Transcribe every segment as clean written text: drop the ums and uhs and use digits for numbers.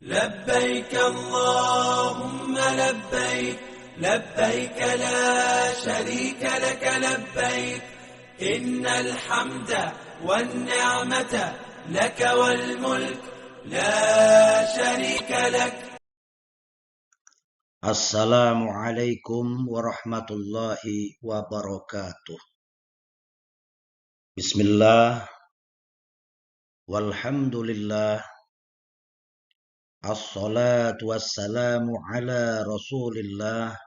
لبيك اللهم لبيك لبيك لا شريك لك لبيك إن الحمد والنعمة لك والملك لا شريك لك. Assalamualaikum warahmatullahi wabarakatuh. Bismillah, walhamdulillah, assalatu wassalamu ala rasulillah,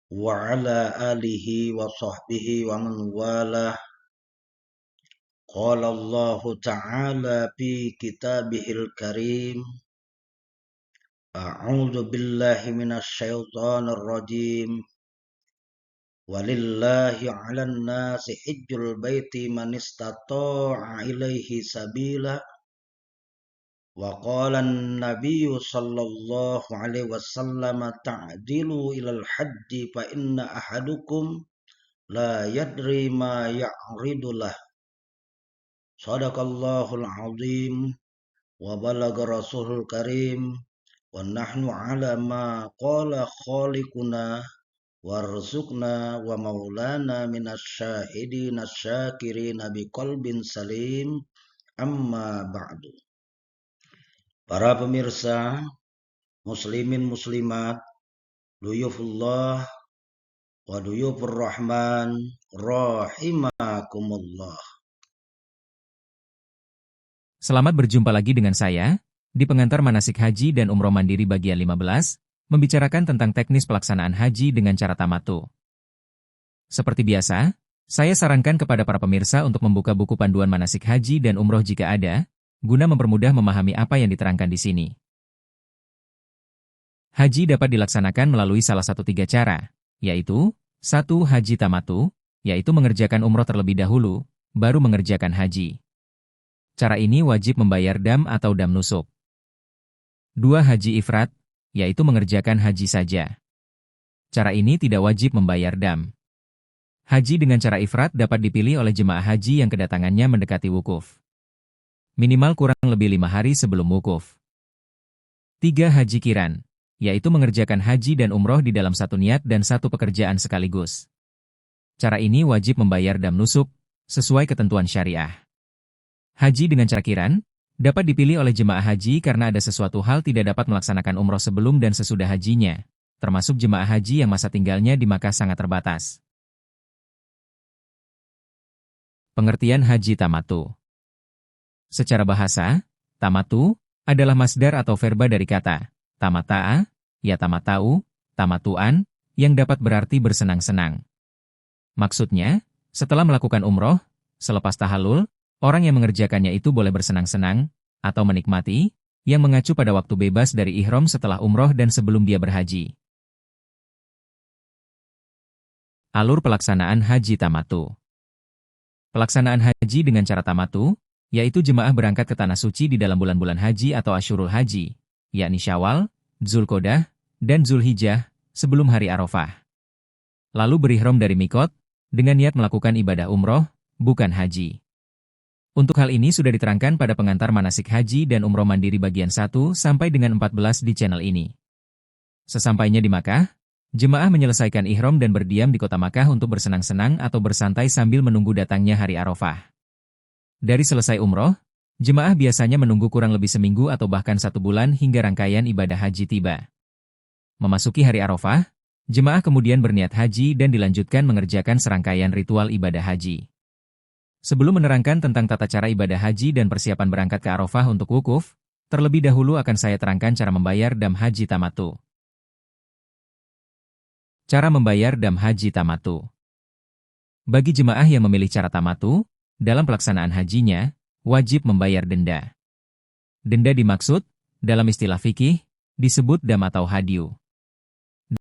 wa ala alihi wa sahbihi wa man walah. Qala Allah ta'ala fi kitabihil karim, a'udzu billahi minasy syaithanir rajim. Walillahi 'alan nasi hijjul baiti man istata'a ilaihi sabila. Wa qala an-nabiyyu sallallahu alaihi wasallam ta'dilu ilal hajji fa inna ahadukum la yadri ma ya'ridu lah. Shadaqallahul azim wa balagha rasulul karim wa nahnu ala ma qala khaliquna warzuqna wa maulana minasyahidina syakirina biqalbin salim, amma ba'du. Para pemirsa, muslimin muslimat, duyufullah wa duyufur rahman rahimakumullah. Selamat berjumpa lagi dengan saya di pengantar manasik haji dan umroh mandiri bagian 15, membicarakan tentang teknis pelaksanaan haji dengan cara tamattu. Seperti biasa, saya sarankan kepada para pemirsa untuk membuka buku panduan manasik haji dan umroh jika ada, guna mempermudah memahami apa yang diterangkan di sini. Haji dapat dilaksanakan melalui salah satu 3 cara, yaitu 1. Haji tamattu, yaitu mengerjakan umroh terlebih dahulu, baru mengerjakan haji. Cara ini wajib membayar dam atau dam nusuk. 2. Haji ifrat, yaitu mengerjakan haji saja. Cara ini tidak wajib membayar dam. Haji dengan cara ifrat dapat dipilih oleh jemaah haji yang kedatangannya mendekati wukuf. Minimal kurang lebih 5 hari sebelum wukuf. 3. Haji qiran, yaitu mengerjakan haji dan umroh di dalam satu niat dan satu pekerjaan sekaligus. Cara ini wajib membayar dam nusuk, sesuai ketentuan syariah. Haji dengan cara qiran dapat dipilih oleh jemaah haji karena ada sesuatu hal tidak dapat melaksanakan umroh sebelum dan sesudah hajinya, termasuk jemaah haji yang masa tinggalnya di Makkah sangat terbatas. Pengertian haji tamattu. Secara bahasa, tamattu adalah masdar atau verba dari kata tamatta'a, ya tamatta'u, tamattu'an, yang dapat berarti bersenang-senang. Maksudnya, setelah melakukan umroh, selepas tahallul, orang yang mengerjakannya itu boleh bersenang-senang, atau menikmati, yang mengacu pada waktu bebas dari ihram setelah umroh dan sebelum dia berhaji. Alur pelaksanaan haji tamattu. Pelaksanaan haji dengan cara tamattu, yaitu jemaah berangkat ke tanah suci di dalam bulan-bulan haji atau asyurul haji, yakni Syawal, Dzulqa'dah, dan Zulhijjah, sebelum hari Arafah. Lalu berihram dari mikot, dengan niat melakukan ibadah umroh, bukan haji. Untuk hal ini sudah diterangkan pada pengantar manasik haji dan umroh mandiri bagian 1 sampai dengan 14 di channel ini. Sesampainya di Makkah, jemaah menyelesaikan ihram dan berdiam di kota Makkah untuk bersenang-senang atau bersantai sambil menunggu datangnya hari Arafah. Dari selesai umroh, jemaah biasanya menunggu kurang lebih seminggu atau bahkan 1 bulan hingga rangkaian ibadah haji tiba. Memasuki hari Arafah, jemaah kemudian berniat haji dan dilanjutkan mengerjakan serangkaian ritual ibadah haji. Sebelum menerangkan tentang tata cara ibadah haji dan persiapan berangkat ke Arafah untuk wukuf, terlebih dahulu akan saya terangkan cara membayar dam haji tamattu. Cara membayar dam haji tamattu. Bagi jemaah yang memilih cara tamattu, dalam pelaksanaan hajinya, wajib membayar denda. Denda dimaksud, dalam istilah fikih, disebut dam atau hadyu.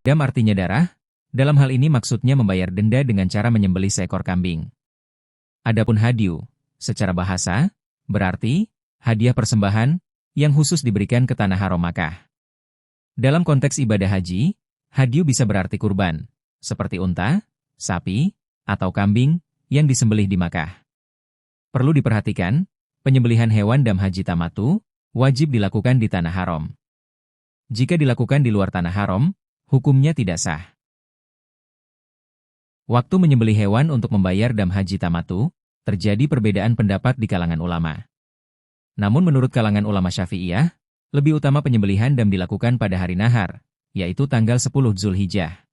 Dam artinya darah, dalam hal ini maksudnya membayar denda dengan cara menyembelih seekor kambing. Adapun hadyu, secara bahasa, berarti hadiah persembahan yang khusus diberikan ke tanah haram Makkah. Dalam konteks ibadah haji, hadyu bisa berarti kurban, seperti unta, sapi, atau kambing yang disembelih di Makkah. Perlu diperhatikan, penyembelihan hewan dam haji tamattu wajib dilakukan di tanah haram. Jika dilakukan di luar tanah haram, hukumnya tidak sah. Waktu menyembelih hewan untuk membayar dam haji tamatu, terjadi perbedaan pendapat di kalangan ulama. Namun menurut kalangan ulama Syafi'iyah, lebih utama penyembelihan dam dilakukan pada hari nahar, yaitu tanggal 10 Zulhijjah.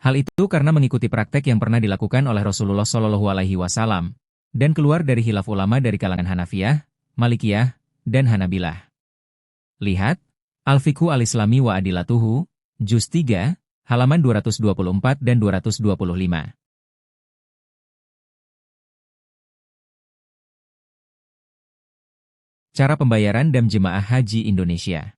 Hal itu karena mengikuti praktek yang pernah dilakukan oleh Rasulullah SAW dan keluar dari khilaf ulama dari kalangan Hanafiyah, Malikiyah, dan Hanabilah. Lihat Al-Fiqhu Al-Islami wa Adilatuhu, Juz 3, halaman 224 dan 225. Cara pembayaran dam jemaah haji Indonesia.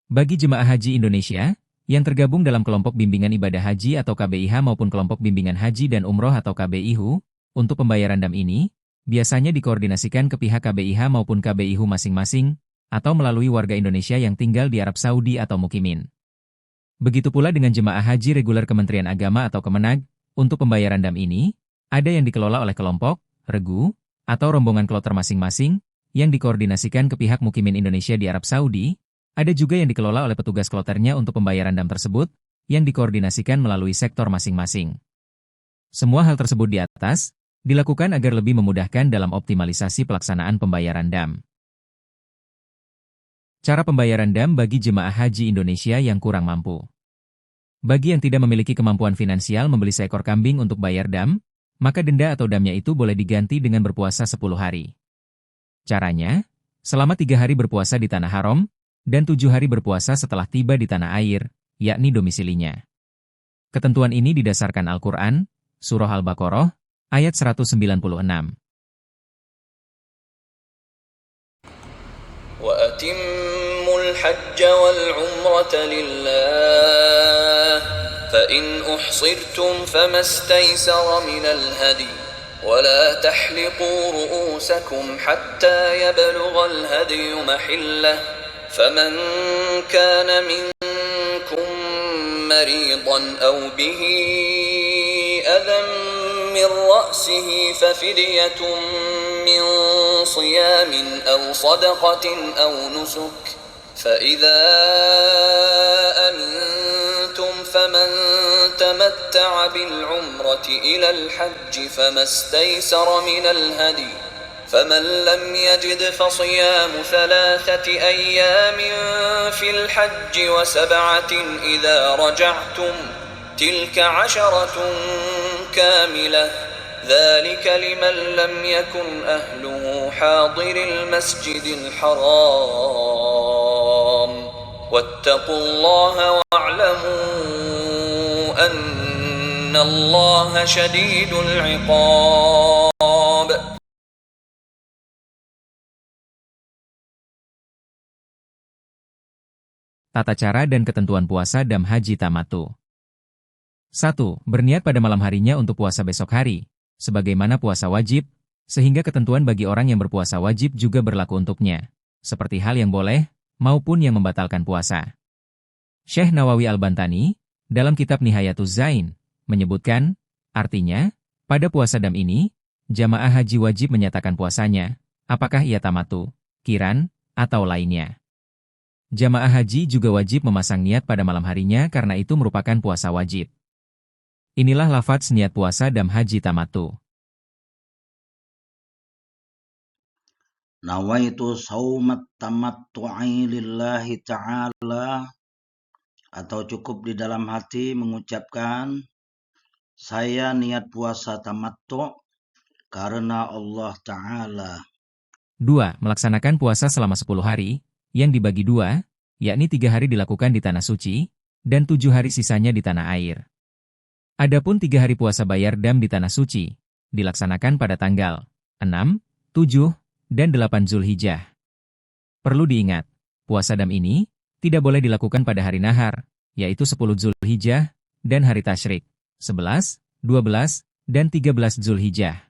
Bagi jemaah haji Indonesia yang tergabung dalam kelompok bimbingan ibadah haji atau KBIH maupun kelompok bimbingan haji dan umroh atau KBIHU, untuk pembayaran dam ini, biasanya dikoordinasikan ke pihak KBIH maupun KBIHU masing-masing, atau melalui warga Indonesia yang tinggal di Arab Saudi atau mukimin. Begitu pula dengan jemaah haji reguler Kementerian Agama atau Kemenag, untuk pembayaran dam ini, ada yang dikelola oleh kelompok, regu, atau rombongan kloter masing-masing, yang dikoordinasikan ke pihak mukimin Indonesia di Arab Saudi, ada juga yang dikelola oleh petugas kloternya untuk pembayaran dam tersebut, yang dikoordinasikan melalui sektor masing-masing. Semua hal tersebut di atas, dilakukan agar lebih memudahkan dalam optimalisasi pelaksanaan pembayaran dam. Cara pembayaran dam bagi jemaah haji Indonesia yang kurang mampu. Bagi yang tidak memiliki kemampuan finansial membeli seekor kambing untuk bayar dam, maka denda atau damnya itu boleh diganti dengan berpuasa 10 hari. Caranya, selama 3 hari berpuasa di tanah haram, dan 7 hari berpuasa setelah tiba di tanah air, yakni domisilinya. Ketentuan ini didasarkan Al-Quran, Surah Al-Baqarah, ayat 196. وَأَتِمُّوا الْحَجَّ وَالْعُمْرَةَ لِلَّهِ فَإِنْ أُحْصِرْتُمْ فَمَا اسْتَيْسَرَ مِنَ الْهَدْيِ وَلَا تَحْلِقُوا رُؤُوسَكُمْ حَتَّى يَبْلُغَ الْهَدْيُ مَحِلَّهُ فَمَنْ كَانَ مِنْكُمْ مَرِيضًا أَوْ بِهِ أَذًى من رأسه ففدية من صيام أو صدقة أو نسك فإذا أمنتم فمن تمتع بالعمرة إلى الحج فما استيسر من الهدي فمن لم يجد فصيام 3 أيام في الحج و7 إذا رجعتم تلك 10 كاملة ذلك لمن لم يكن أهله حاضر المسجد الحرام واتقوا الله واعلموا أن الله شديد العقاب. Tata cara dan ketentuan puasa dam haji tamatu. 1. Berniat pada malam harinya untuk puasa besok hari, sebagaimana puasa wajib, sehingga ketentuan bagi orang yang berpuasa wajib juga berlaku untuknya, seperti hal yang boleh, maupun yang membatalkan puasa. Syekh Nawawi Al-Bantani, dalam kitab Nihayatuz Zain, menyebutkan, artinya, pada puasa dam ini, jamaah haji wajib menyatakan puasanya, apakah ia tamatu, qiran, atau lainnya. Jamaah haji juga wajib memasang niat pada malam harinya karena itu merupakan puasa wajib. Inilah lafadz niat puasa dam haji tamatu. Nawaitu saumat tamattu'i lillahi ta'ala, atau cukup di dalam hati mengucapkan saya niat puasa tamattu' karena Allah Ta'ala. 2. Melaksanakan puasa selama 10 hari, yang dibagi 2, yakni 3 hari dilakukan di tanah suci, dan 7 hari sisanya di tanah air. Adapun 3 hari puasa bayar dam di tanah suci, dilaksanakan pada tanggal 6, 7, dan 8 Zulhijjah. Perlu diingat, puasa dam ini tidak boleh dilakukan pada hari nahar, yaitu 10 Zulhijjah, dan hari tasyrik, 11, 12, dan 13 Zulhijjah.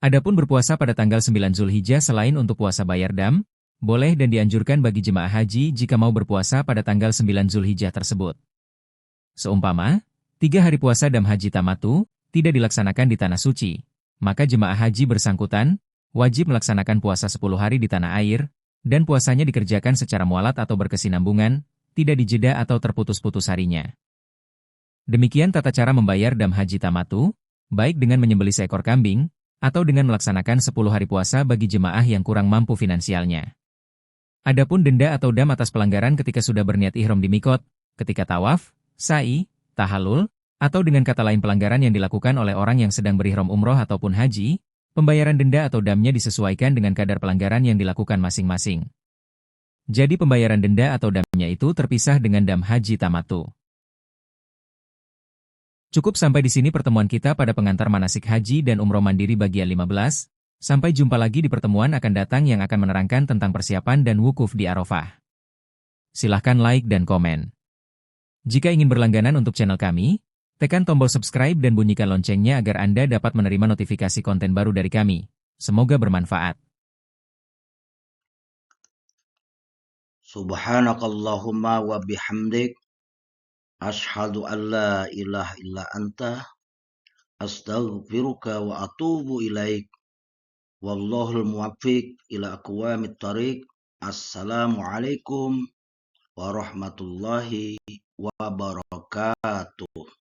Adapun berpuasa pada tanggal 9 Zulhijjah selain untuk puasa bayar dam, boleh dan dianjurkan bagi jemaah haji jika mau berpuasa pada tanggal 9 Zulhijjah tersebut. Seumpama, 3 hari puasa dam haji tamatu tidak dilaksanakan di tanah suci, maka jemaah haji bersangkutan wajib melaksanakan puasa 10 hari di tanah air, dan puasanya dikerjakan secara mualat atau berkesinambungan, tidak dijeda atau terputus-putus harinya. Demikian tata cara membayar dam haji tamatu, baik dengan menyembelih seekor kambing, atau dengan melaksanakan 10 hari puasa bagi jemaah yang kurang mampu finansialnya. Adapun denda atau dam atas pelanggaran ketika sudah berniat ihram di mikot, ketika tawaf, sa'i, tahallul, atau dengan kata lain pelanggaran yang dilakukan oleh orang yang sedang berihram umroh ataupun haji, pembayaran denda atau damnya disesuaikan dengan kadar pelanggaran yang dilakukan masing-masing. Jadi pembayaran denda atau damnya itu terpisah dengan dam haji tamatu. Cukup sampai di sini pertemuan kita pada pengantar manasik haji dan umroh mandiri bagian 15. Sampai jumpa lagi di pertemuan akan datang yang akan menerangkan tentang persiapan dan wukuf di Arafah. Silahkan like dan komen. Jika ingin berlangganan untuk channel kami, tekan tombol subscribe dan bunyikan loncengnya agar Anda dapat menerima notifikasi konten baru dari kami. Semoga bermanfaat. Subhanakallahumma wa bihamdik. Ashhadu an la ilaha illa anta. Astaghfiruka wa atubu ilaik. Wallahul muwaffiq ila aqwamit thariq. Assalamualaikum warahmatullahi wabarakatuh.